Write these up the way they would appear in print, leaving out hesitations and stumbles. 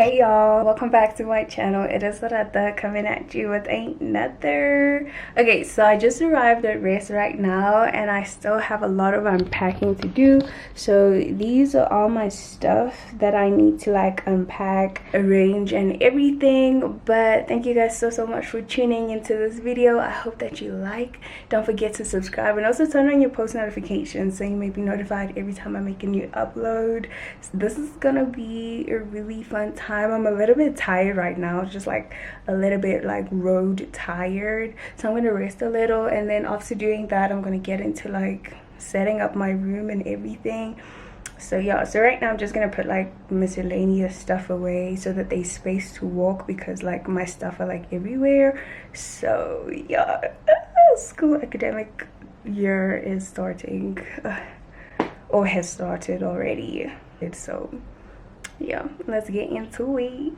Hey y'all, welcome back to my channel. It is Rata coming at you with another. Okay, so I just arrived at rest right now and I still have a lot of unpacking to do. So these are all my stuff that I need to like unpack, arrange and everything. But thank you guys so much for tuning into this video. I hope that you like. Don't forget to subscribe and also turn on your post notifications so you may be notified every time I make a new upload. So this is gonna be a really fun time. I'm a little bit tired right now, just like a little bit like road tired, so I'm gonna rest a little, and then after doing that I'm gonna get into like setting up my room and everything. So yeah, so right now I'm just gonna put like miscellaneous stuff away so that there's space to walk, because like my stuff are like everywhere. So yeah, school academic year is starting, or has started already. So yeah, let's get into it.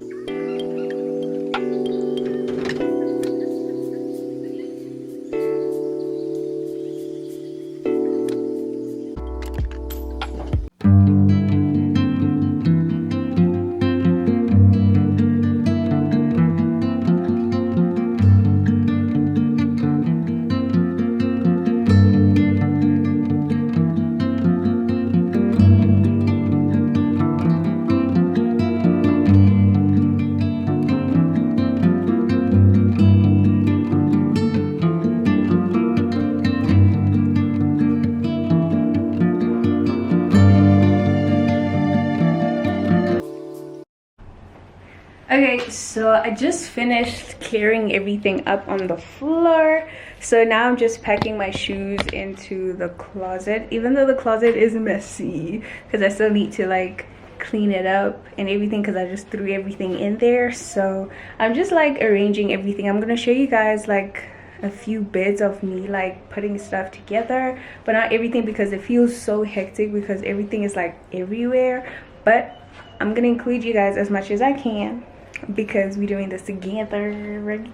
Okay, so I just finished clearing everything up on the floor. So now I'm just packing my shoes into the closet, even though the closet is messy, because I still need to like clean it up and everything, because I just threw everything in there. So I'm just like arranging everything. I'm gonna show you guys like a few bits of me like putting stuff together, but not everything, because it feels so hectic because everything is like everywhere. But I'm gonna include you guys as much as I can, because we're doing this together, right?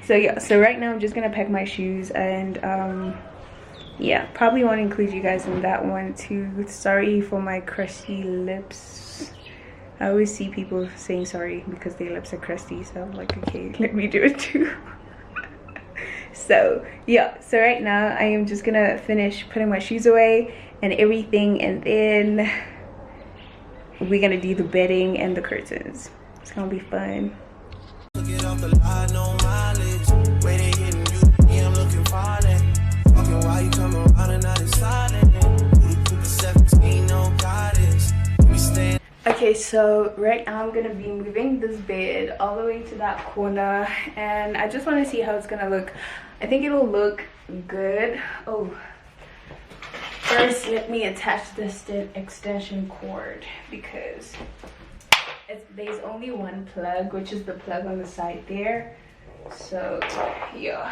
So yeah, so right now I'm just gonna pack my shoes, and yeah, probably won't include you guys in that one too. Sorry for my crusty lips. I always see people saying sorry because their lips are crusty, so I'm like, okay, let me do it too. So yeah, so right now I am just gonna finish putting my shoes away and everything, and then we're gonna do the bedding and the curtains. It's gonna be fun. Get off the line, no mileage. Waiting, hitting you, I'm looking fine. Walking while you come around and not silent. 17, no guidance. We stay. Okay, so right now I'm gonna be moving this bed all the way to that corner, and I just want to see how it's gonna look. I think it'll look good. Oh, first let me attach this extension cord, because there's only one plug, which is the plug on the side there. So yeah.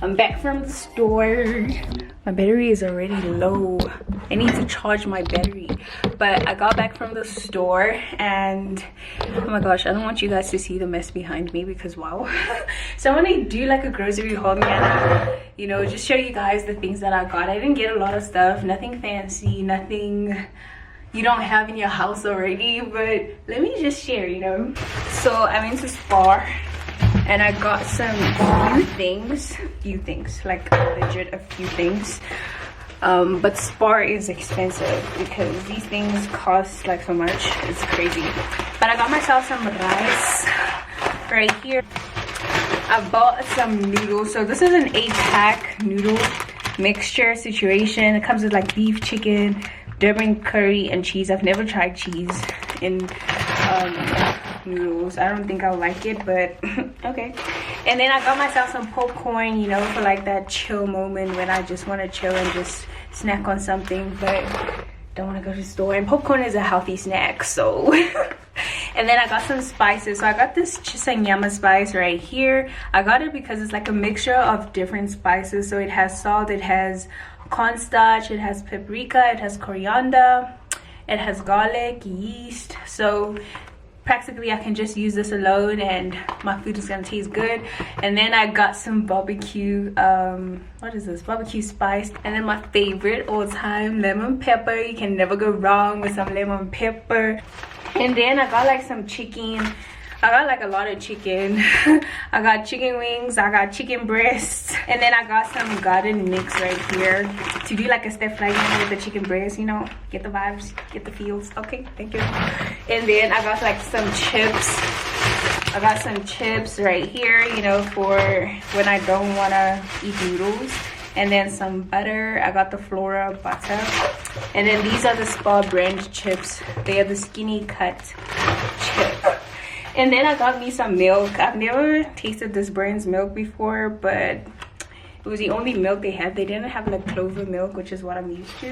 I'm back from the store. My battery is already low. I need to charge my battery. But I got back from the store, and oh my gosh, I don't want you guys to see the mess behind me, because wow. So I'm gonna do like a grocery haul and you know, just show you guys the things that I got. I didn't get a lot of stuff, nothing fancy, nothing you don't have in your house already, but let me just share, you know. So I went to Spar and I got some few things, like legit a few things. But Spar is expensive because these things cost like so much. It's crazy. But I got myself some rice right here. I bought some noodles. So this is an 8-pack noodle mixture situation. It comes with like beef, chicken, Durban curry, and cheese. I've never tried cheese in noodles. I don't think I'll like it, but okay. And then I got myself some popcorn, you know, for like that chill moment when I just want to chill and just snack on something, but don't want to go to the store. And popcorn is a healthy snack, so and then I got some spices. So I got this chisanyama spice right here. I got it because it's like a mixture of different spices. So it has salt, it has cornstarch, it has paprika, it has coriander, it has garlic, yeast. So practically I can just use this alone and my food is gonna taste good. And then I got some barbecue, what is this, barbecue spice, and then my favorite all time, lemon pepper. You can never go wrong with some lemon pepper. And then I got like some chicken. I got like a lot of chicken. I got chicken wings, I got chicken breasts, and then I got some garden mix right here to do like a stir fry with the chicken breast, you know, get the vibes, get the feels. Okay, thank you. And then I got like some chips. I got some chips right here, you know, for when I don't want to eat noodles. And then some butter. I got the Flora butter. And then these are the Spa brand chips. They are the skinny cut chip. And then I got me some milk. I've never tasted this brand's milk before, but it was the only milk they had. They didn't have like clover milk, which is what I'm used to.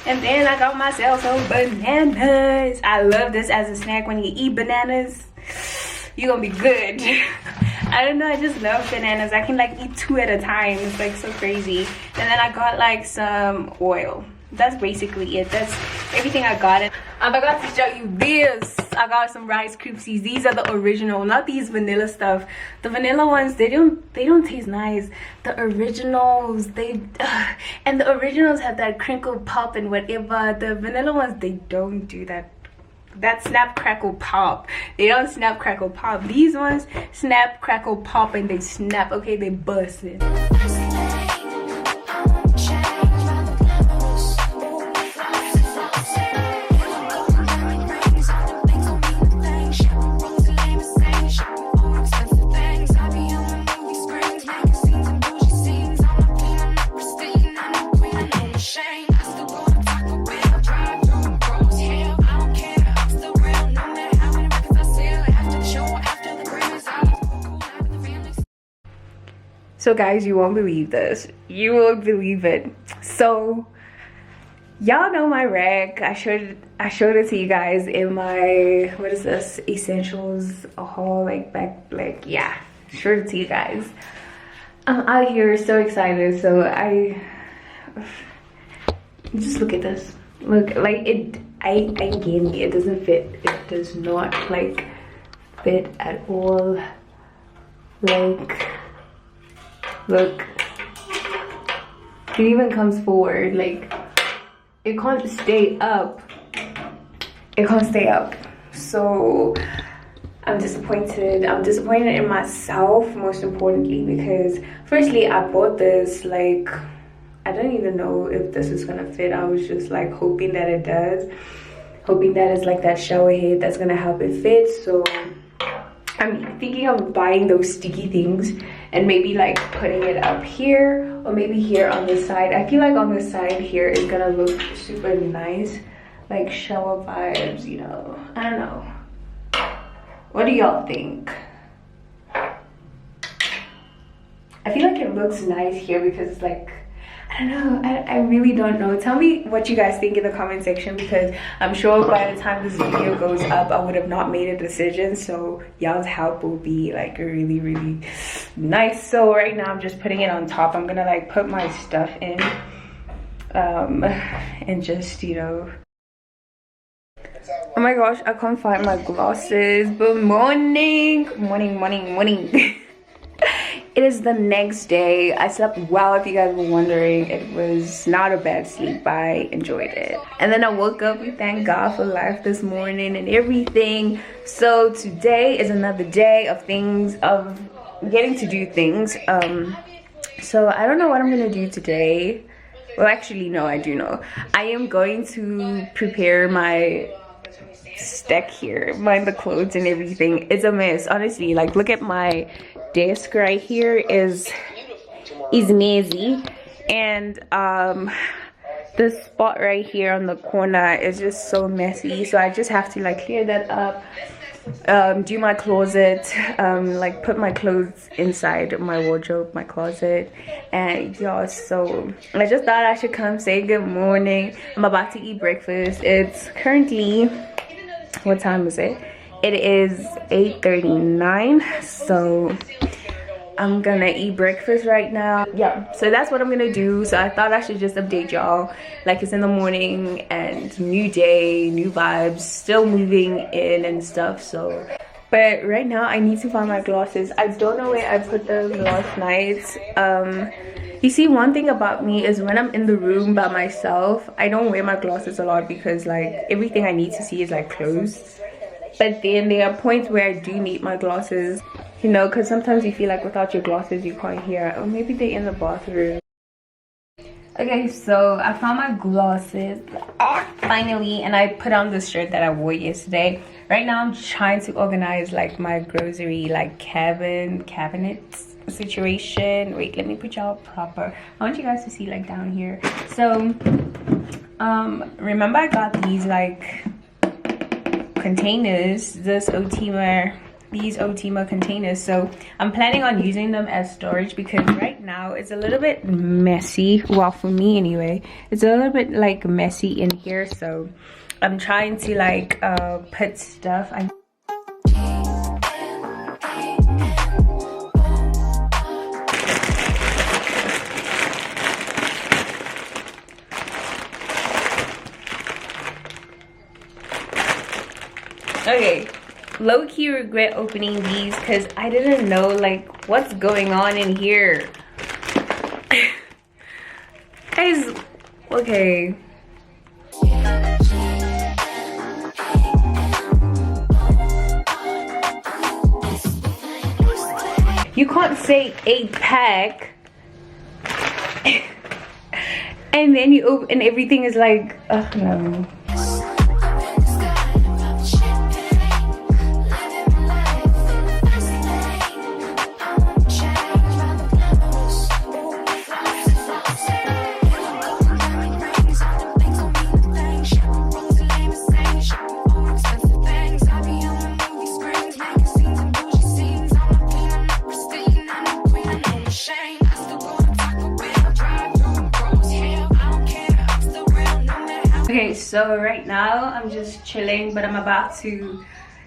And then I got myself some bananas. I love this as a snack. When you eat bananas, you're gonna be good. I don't know, I just love bananas. I can like eat 2 at a time. It's like so crazy. And then I got like some oil. That's basically it. That's everything I got. And I forgot to show you this. I got some Rice Krispies. These are the original, not these vanilla stuff. The vanilla ones, they don't taste nice. The originals, and the originals have that crinkle pop and whatever. The vanilla ones, they don't do that. That snap crackle pop. They don't snap crackle pop. These ones snap crackle pop and they snap. Okay, they busted. So guys, you won't believe this. You won't believe it. So y'all know my rack. I showed it to you guys in my, what is this, essentials haul, like back, like, yeah, showed it to you guys. I'm out here so excited. So just look at this. Look, like I gave me, it doesn't fit. It does not like fit at all. Like, look, it even comes forward. Like, it can't stay up. It can't stay up. So I'm disappointed. I'm disappointed in myself, most importantly, because firstly, I bought this, like, I don't even know if this is gonna fit. I was just like hoping that it does, hoping that it's like that shower head that's gonna help it fit. So I'm thinking of buying those sticky things and maybe like putting it up here or maybe here on the side. I feel like on the side here is gonna look super nice, like shower vibes, you know. I don't know. What do y'all think? I feel like it looks nice here because it's like, I don't know, I really don't know. Tell me what you guys think in the comment section, because I'm sure by the time this video goes up, I would have not made a decision. So y'all's help will be like really, really nice. So right now I'm just putting it on top. I'm gonna like put my stuff in and just, you know. Oh my gosh, I can't find my glasses. Good morning. Morning. It is the next day. I slept well, if you guys were wondering. It was not a bad sleep. I enjoyed it. And then I woke up. We thank God for life this morning and everything. So today is another day of things, of getting to do things. So I don't know what I'm gonna do today. Well, actually, no, I do know. I am going to prepare my stuck here. Mind the clothes and everything. It's a mess, honestly. Like, look at my desk right here is messy. And the spot right here on the corner is just so messy. So I just have to like clear that up. Do my closet, like put my clothes inside my wardrobe, my closet. And y'all, so I just thought I should come say good morning. I'm about to eat breakfast. It's currently, what time is it? It is 8:39. So I'm gonna eat breakfast right now. Yeah, so that's what I'm gonna do. So I thought I should just update y'all, like it's in the morning and new day, new vibes, still moving in and stuff. So but right now I need to find my glasses. I don't know where I put them last night. You see, one thing about me is when I'm in the room by myself, I don't wear my glasses a lot because like everything I need to see is like closed. But then there are points where I do need my glasses, you know, because sometimes you feel like without your glasses you can't hear. Or maybe they're in the bathroom. Okay, so I found my glasses finally, and I put on this shirt that I wore yesterday. Right now I'm trying to organize like my grocery like cabinet situation. Wait, let me put y'all proper. I want you guys to see like down here. So remember I got these like containers, these Otima containers. So I'm planning on using them as storage because right now it's a little bit messy. Well, for me anyway, it's a little bit like messy in here. So I'm trying to like put stuff. Okay, low-key regret opening these because I didn't know like what's going on in here. Guys, okay. You can't say 8-pack and then you open and everything is like, no. Okay, so right now I'm just chilling, but I'm about to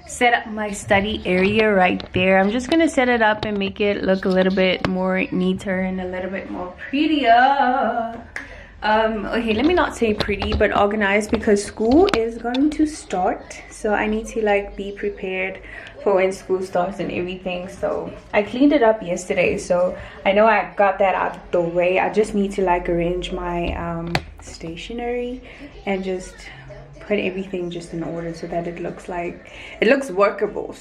set up my study area right there. I'm just gonna set it up and make it look a little bit more neater and a little bit more prettier. Okay, let me not say pretty, but organized, because school is going to start, so I need to like be prepared for when school starts and everything. So I cleaned it up yesterday, so I know I got that out of the way. I just need to like arrange my stationery and just put everything just in order so that it looks workable.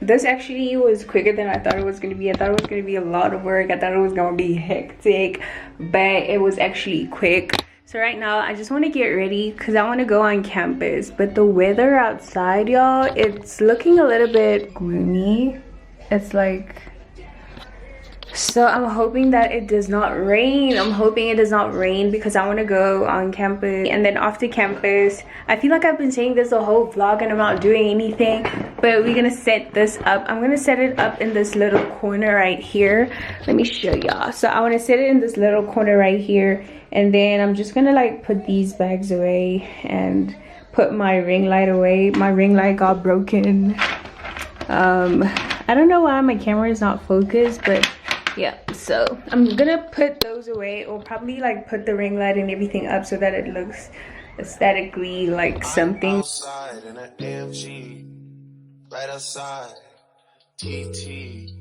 This actually was quicker than I thought it was going to be. I thought it was going to be a lot of work. I thought it was going to be hectic, but it was actually quick. So right now I just want to get ready because I want to go on campus, but the weather outside, y'all, it's looking a little bit gloomy. It's like, so I'm hoping that it does not rain. I'm hoping it does not rain because I want to go on campus. And then after campus, I feel like I've been saying this the whole vlog and I'm not doing anything, but we're gonna set this up. I'm gonna set it up in this little corner right here. Let me show y'all. So I want to set it in this little corner right here, and then I'm just gonna like put these bags away and put my ring light away. My ring light got broken. I don't know why my camera is not focused, but yeah, so I'm gonna put those away, or probably like put the ring light and everything up so that it looks aesthetically like something. Outside in an AMG, right outside TT,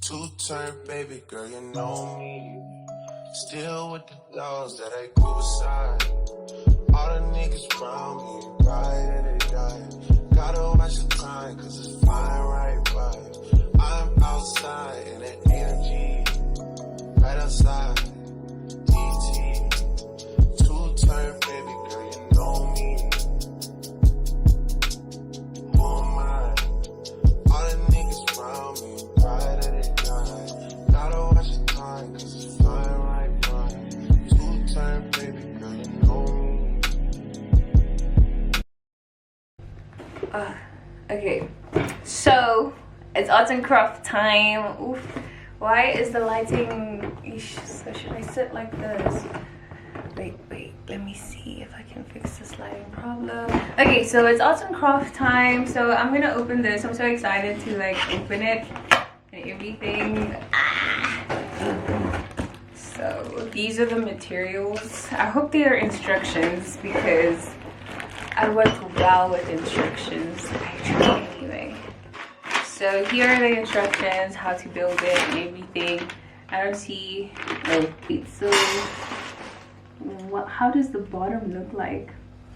two-turn baby girl, you know me. Still with the dogs that I grew beside. All the niggas round me, right at it, dying. Gotta watch the time, cause it's flying right by you. I'm outside in that AMG, right outside. TT, two-turn, baby girl, you know me. Who am I? All the niggas round me, right at it, dying. Gotta watch the time, cause it's flying right by you. Two-turn, baby girl, you know me. Okay, so it's arts and craft time. Oof. Why is the lighting? So should I sit like this? Wait, let me see if I can fix this lighting problem. Okay, so it's arts and craft time. So I'm gonna open this. I'm so excited to like open it and everything. So these are the materials. I hope they are instructions because I work well with instructions actually anyway. So here are the instructions, how to build it and everything. I don't see, wait, so how does the bottom look like?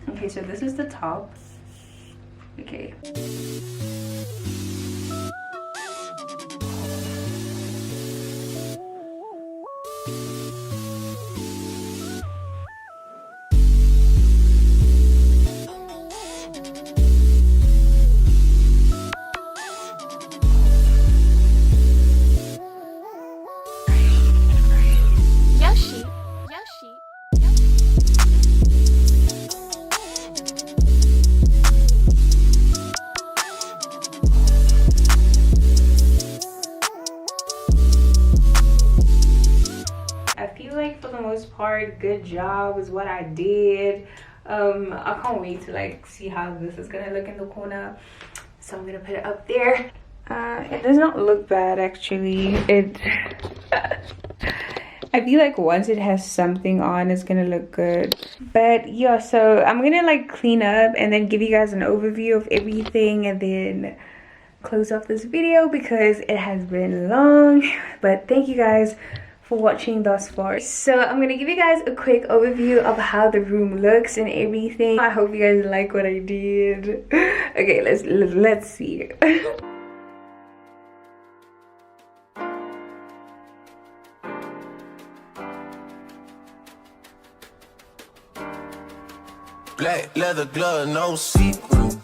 Okay, so this is the top. Okay. I feel like for the most part, good job is what I did. I can't wait to like see how this is gonna look in the corner. So I'm gonna put it up there. It does not look bad actually. It I feel like once it has something on, it's gonna look good. But yeah, so I'm gonna like clean up and then give you guys an overview of everything and then close off this video because it has been long. But thank you guys for watching thus far. So I'm gonna give you guys a quick overview of how the room looks and everything. I hope you guys like what I did. Okay, let's see. Black leather glove, no see-through.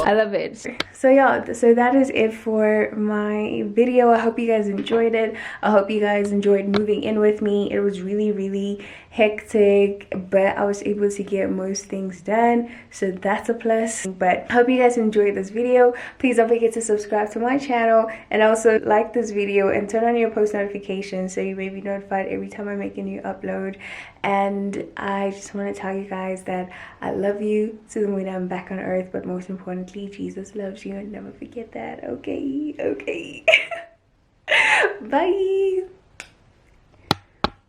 I love it. So yeah, so that is it for my video. I hope you guys enjoyed it. I hope you guys enjoyed moving in with me. It was really hectic, but I was able to get most things done, so that's a plus. But I hope you guys enjoyed this video. Please don't forget to subscribe to my channel and also like this video and turn on your post notifications so you may be notified every time I make a new upload. And I just want to tell you guys that I love you to the moon and back on earth, but most importantly, Jesus loves you, and never forget that. Okay. Bye.